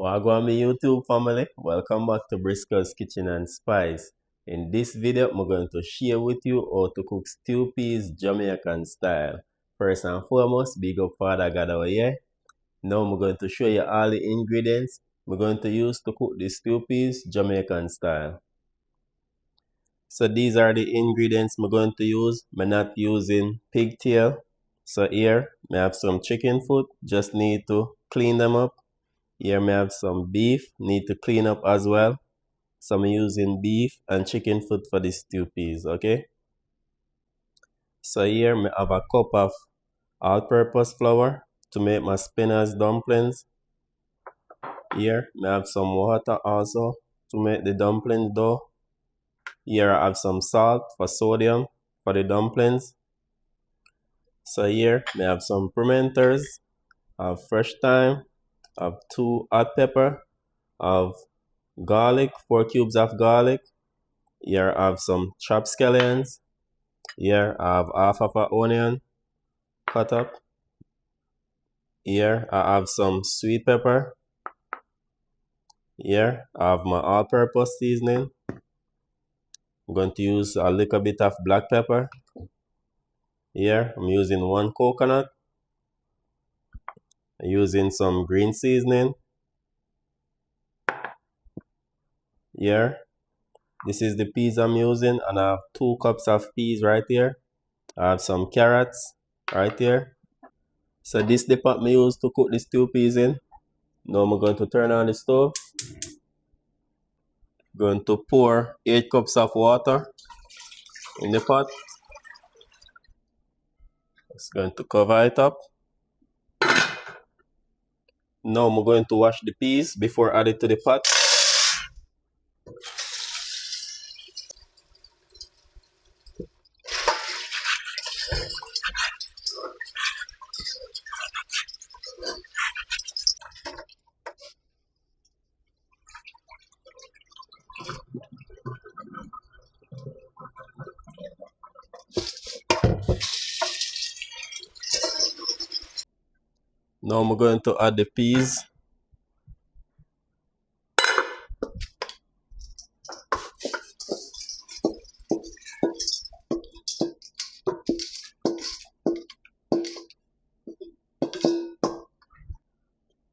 Wagwan my YouTube family, welcome back to Briscoe's Kitchen and Spice. In this video, I'm going to share with you how to cook stew peas Jamaican style. First and foremost, big up Father God over here. Now I'm going to show you all the ingredients we're going to use to cook the stew peas Jamaican style. So these are the ingredients I'm going to use. I'm not using pigtail. So here, I have some chicken foot, just need to clean them up. Here I have some beef, need to clean up as well. So I'm using beef and chicken foot for the stew peas, okay? So here I have a cup of all-purpose flour to make my spinach dumplings. Here I have some water also to make the dumpling dough. Here I have some salt for sodium for the dumplings. So here I have some pimenters, I have fresh thyme, I have 2 hot pepper, I have garlic, 4 cubes of garlic. Here I have some chopped scallions. Here I have half of an onion cut up. Here I have some sweet pepper. Here I have my all-purpose seasoning. I'm going to use a little bit of black pepper. Here I'm using 1 coconut. I'm using some green seasoning. Here, this is the peas I'm using, and I have 2 cups of peas right here. I have some carrots right here. So this the pot I use to cook the stew peas in. Now I'm going to turn on the stove. Going to pour 8 cups of water in the pot. Just going to cover it up. Now I'm going to wash the peas before add it to the pot. Now I'm going to add the peas.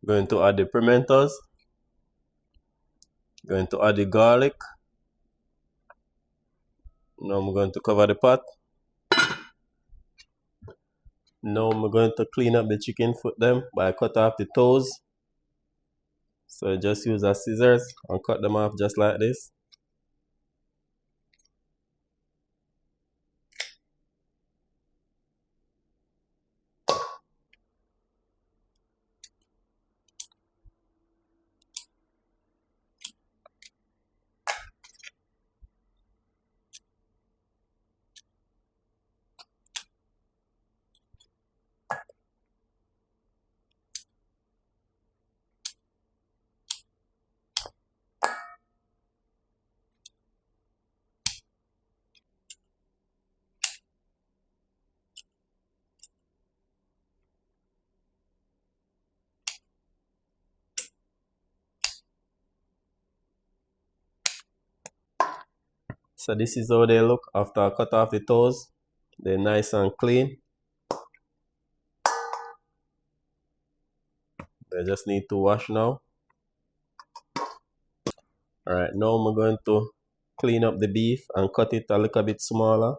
Going to add the pimentos. Going to add the garlic. Now I'm going to cover the pot. Now I'm going to clean up the chicken foot them by cut off the toes. So just use a scissors and cut them off just like this. So this is how they look after I cut off the toes. They're nice and clean. They just need to wash now. Alright, now I'm going to clean up the beef and cut it a little bit smaller.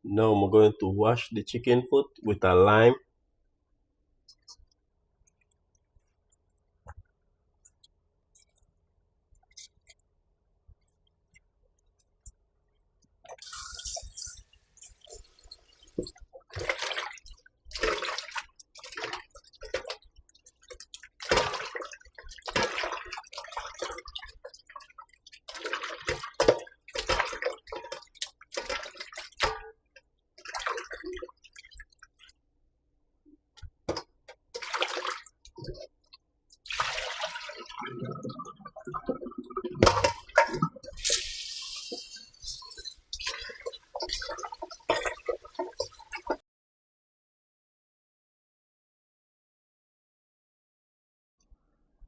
Now I'm going to wash the chicken foot with a lime.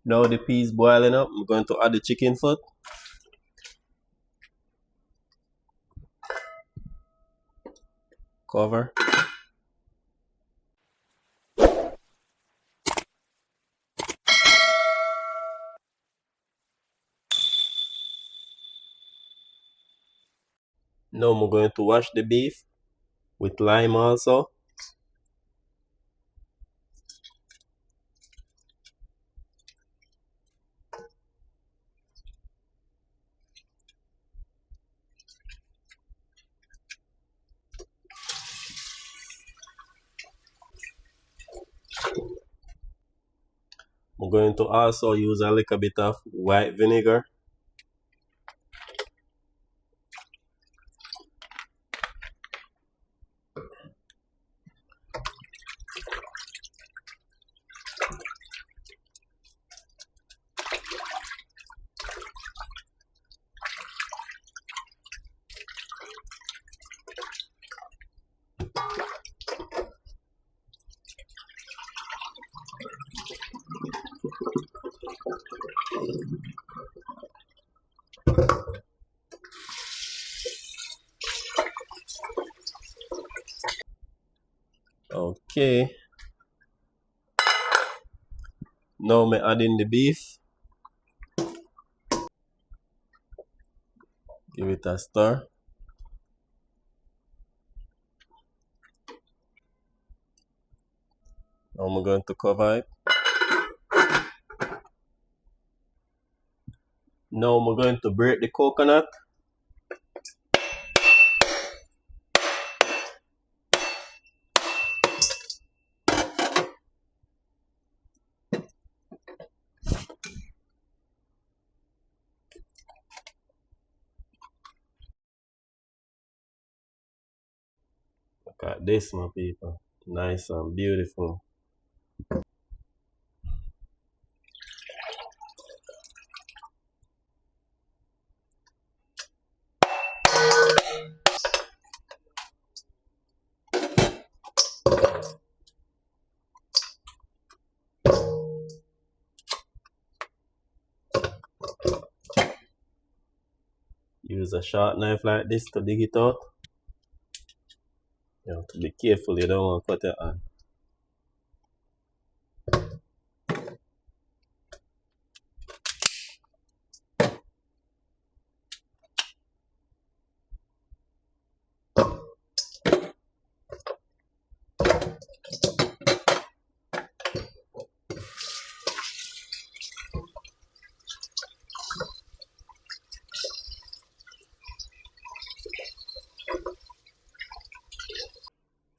Now the peas boiling up, I'm going to add the chicken foot. Cover. Now I'm going to wash the beef with lime also. I'm going to also use a little bit of white vinegar. Okay. Now I'm adding the beef. Give it a stir. Now I'm going to cover it. Now I'm going to break the coconut. Look at this, my people. Nice and beautiful. Use a sharp knife like this to dig it out. You have to be careful, you don't want to cut your hand.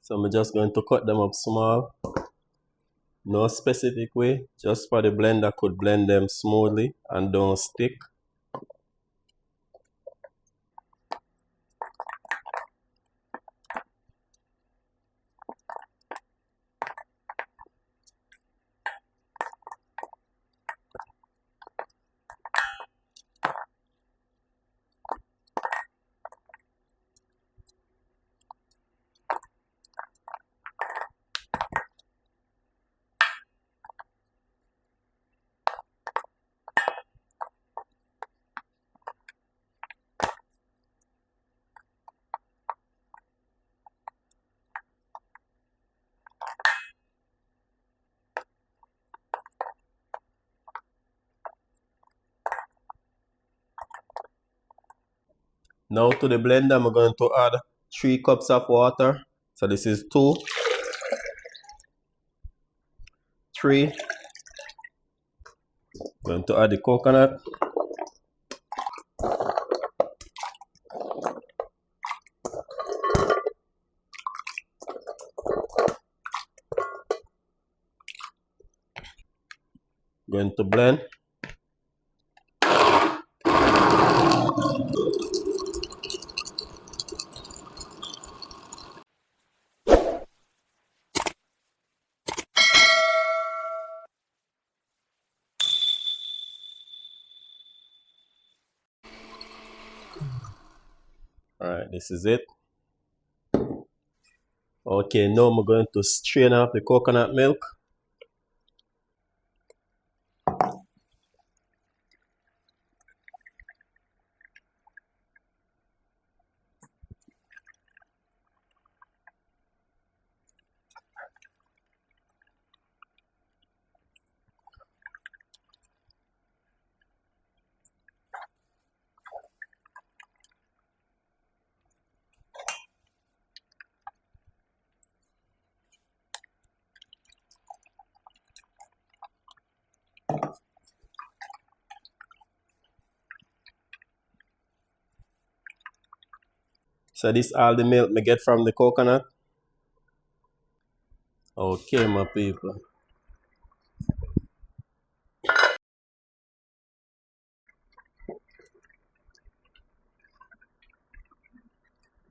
So I'm just going to cut them up small. No specific way, just for the blender could blend them smoothly and don't stick. Now to the blender, I'm going to add 3 cups of water. So this is 2, 3. Going to add the coconut. Going to blend. Alright, this is it. Okay, now I'm going to strain off the coconut milk. So this all the milk me get from the coconut. Okay, my people.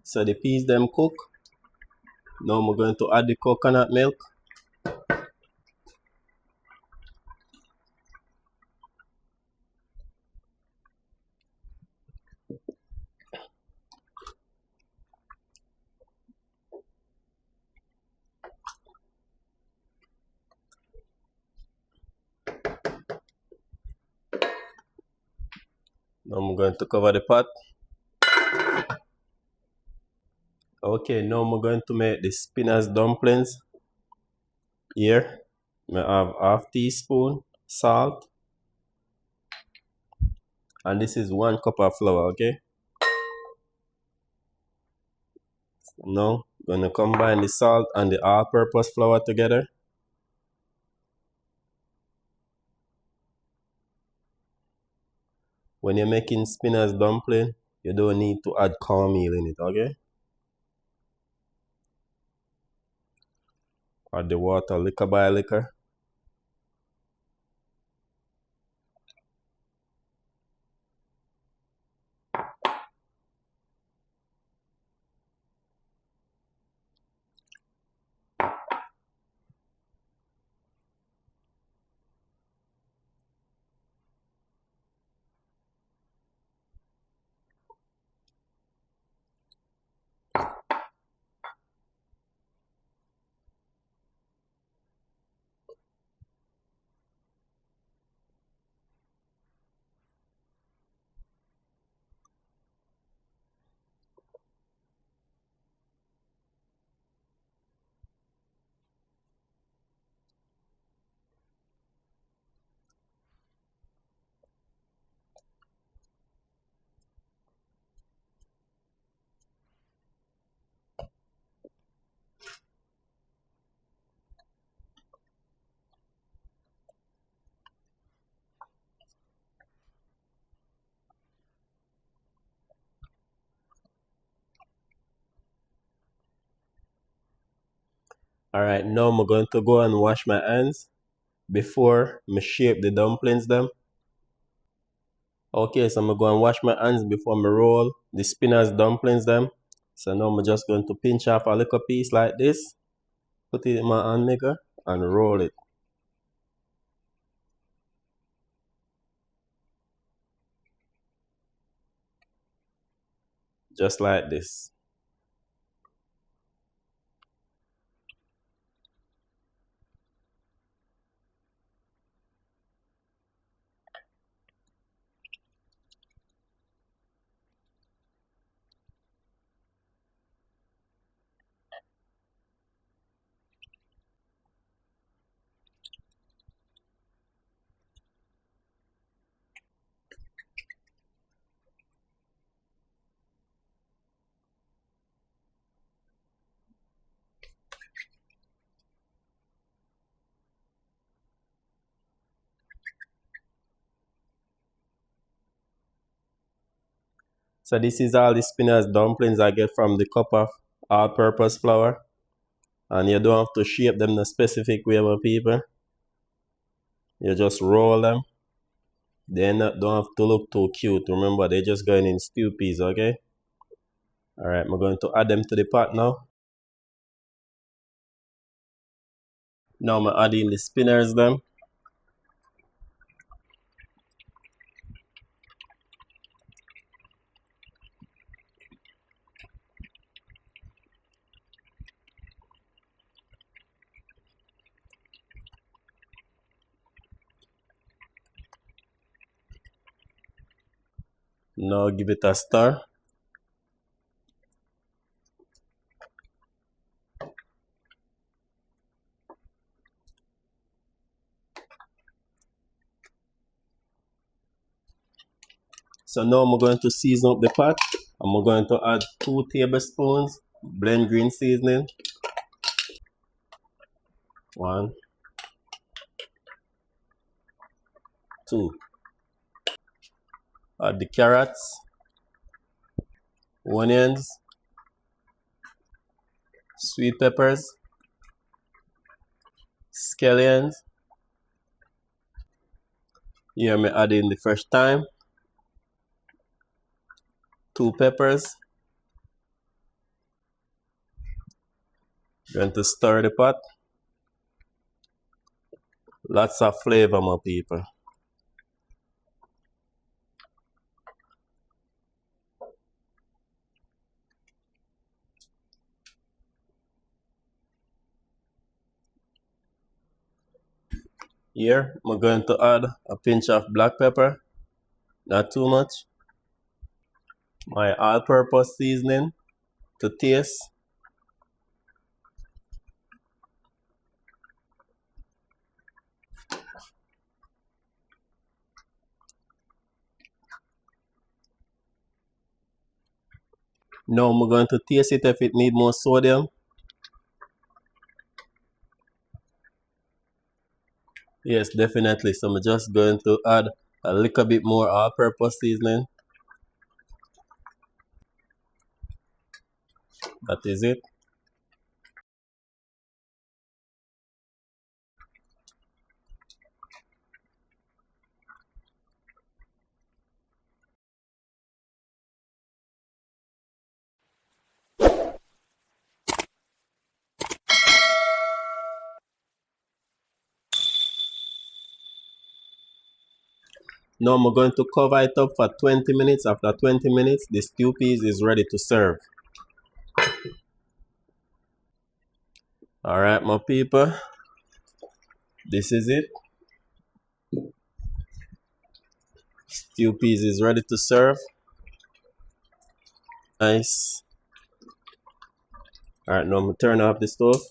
So the peas them cook. Now I'm going to add the coconut milk. Now I'm going to cover the pot. Okay, now I'm going to make the spinach dumplings. Here, I have half teaspoon salt, and this is 1 cup of flour. Okay. Now, gonna combine the salt and the all-purpose flour together. When you're making spinach dumpling, you don't need to add cornmeal in it. Okay. Add the water liquor by liquor. Alright, now I'm going to go and wash my hands before I shape the dumplings them. Okay, so I'm going to wash my hands before I roll the spinach dumplings them. So now I'm just going to pinch off a little piece like this, put it in my hand maker and roll it. Just like this. So this is all the spinach dumplings I get from the cup of all-purpose flour. And you don't have to shape them in a specific way, my people. You just roll them. They don't have to look too cute. Remember, they're just going in stew peas, okay? Alright, I'm going to add them to the pot now. Now I'm adding the spinach them. Now give it a stir. So now I'm going to season up the pot. I'm going to add 2 tablespoons blend green seasoning. 1, 2. Add the carrots, onions, sweet peppers, scallions. Here me add in the fresh thyme, 2 peppers. Going to stir the pot. Lots of flavor, my people. Here, I'm going to add a pinch of black pepper, not too much. My all-purpose seasoning to taste. Now I'm going to taste it if it needs more sodium. Yes, definitely. So I'm just going to add a little bit more all-purpose seasoning. That is it. Now I'm going to cover it up for 20 minutes. After 20 minutes, the stew peas is ready to serve. Alright, my people. This is it. Stew peas is ready to serve. Nice. Alright, now I'm going to turn off the stove.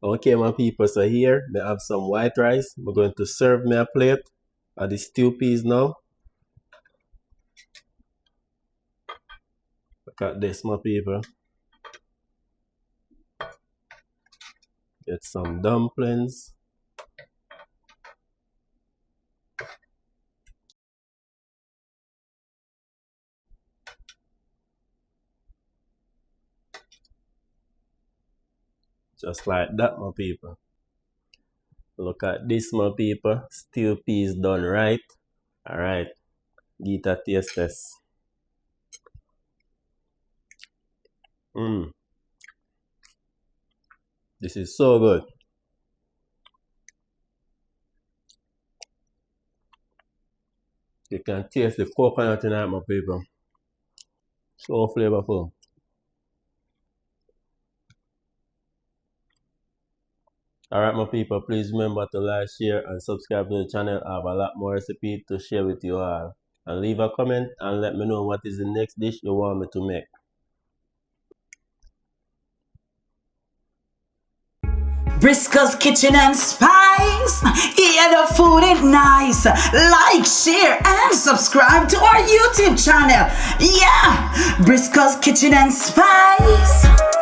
Okay, my people, so here they have some white rice. We're going to serve me a plate of the stew peas now. Look at this, my people. Get some dumplings. Just like that, my people. Look at this, my people. Stew peas done right. Alright, get a taste test. This is so good. You can taste the coconut in it, my people. So flavorful. Alright, my people, please remember to like, share, and subscribe to the channel. I have a lot more recipes to share with you all. And leave a comment and let me know what is the next dish you want me to make. Briscoe's Kitchen and Spice. Yeah, the food is nice. Like, share, and subscribe to our YouTube channel. Yeah, Briscoe's Kitchen and Spice.